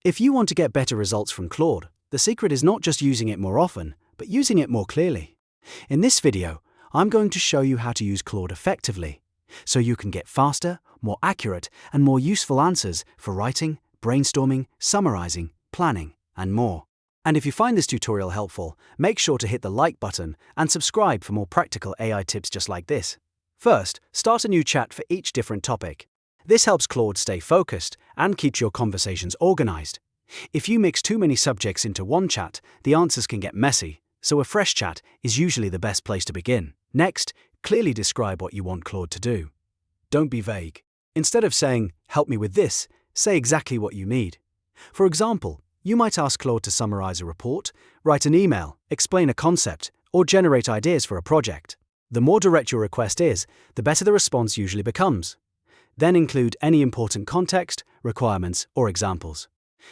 If you want to get better results from Claude, the secret is not just using it more often, but using it more clearly. In this video, I'm going to show you how to use Claude effectively, so you can get faster, more accurate, and more useful answers for writing, brainstorming, summarizing, planning, and more. And if you find this tutorial helpful, make sure to hit the like button and subscribe for more practical AI tips just like this. First, start a new chat for each different topic. This helps Claude stay focused and keeps your conversations organized. If you mix too many subjects into one chat, the answers can get messy, so a fresh chat is usually the best place to begin. Next, clearly describe what you want Claude to do. Don't be vague. Instead of saying, "Help me with this," say exactly what you need. For example, you might ask Claude to summarize a report, write an email, explain a concept, or generate ideas for a project. The more direct your request is, the better the response usually becomes. Then include any important context, requirements, or examples.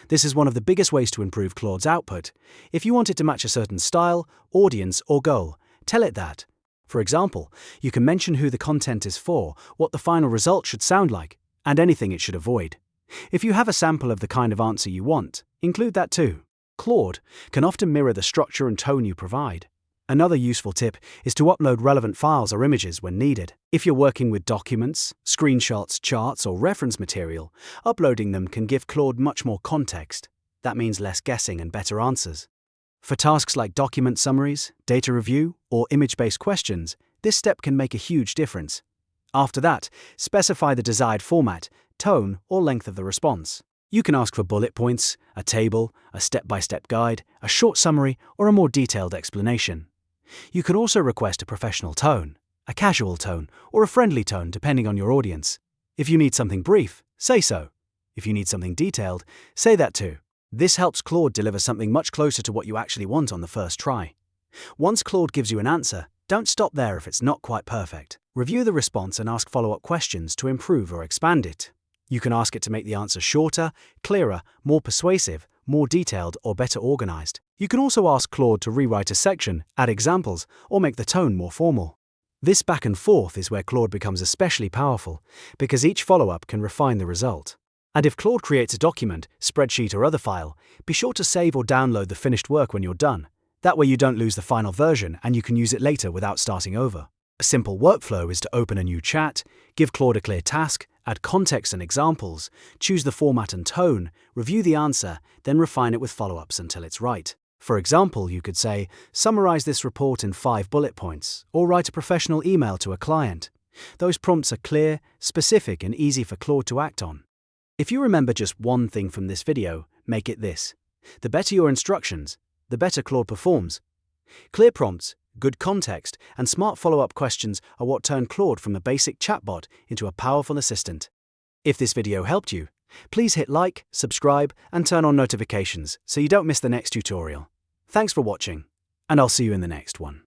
This is one of the biggest ways to improve Claude's output. If you want it to match a certain style, audience, or goal, tell it that. For example, you can mention who the content is for, what the final result should sound like, and anything it should avoid. If you have a sample of the kind of answer you want, include that too. Claude can often mirror the structure and tone you provide. Another useful tip is to upload relevant files or images when needed. If you're working with documents, screenshots, charts, or reference material, uploading them can give Claude much more context. That means less guessing and better answers. For tasks like document summaries, data review, or image-based questions, this step can make a huge difference. After that, specify the desired format, tone, or length of the response. You can ask for bullet points, a table, a step-by-step guide, a short summary, or a more detailed explanation. You can also request a professional tone, a casual tone, or a friendly tone depending on your audience. If you need something brief, say so. If you need something detailed, say that too. This helps Claude deliver something much closer to what you actually want on the first try. Once Claude gives you an answer, don't stop there if it's not quite perfect. Review the response and ask follow-up questions to improve or expand it. You can ask it to make the answer shorter, clearer, more persuasive, more detailed, or better organized. You can also ask Claude to rewrite a section, add examples, or make the tone more formal. This back and forth is where Claude becomes especially powerful, because each follow-up can refine the result. And if Claude creates a document, spreadsheet, or other file, be sure to save or download the finished work when you're done. That way you don't lose the final version and you can use it later without starting over. A simple workflow is to open a new chat, give Claude a clear task, add context and examples, choose the format and tone, review the answer, then refine it with follow-ups until it's right. For example, you could say, "Summarize this report in 5 bullet points," or write a professional email to a client. Those prompts are clear, specific, and easy for Claude to act on. If you remember just one thing from this video, make it this. The better your instructions, the better Claude performs. Clear prompts, good context, and smart follow-up questions are what turn Claude from a basic chatbot into a powerful assistant. If this video helped you, please hit like, subscribe, and turn on notifications so you don't miss the next tutorial. Thanks for watching, and I'll see you in the next one.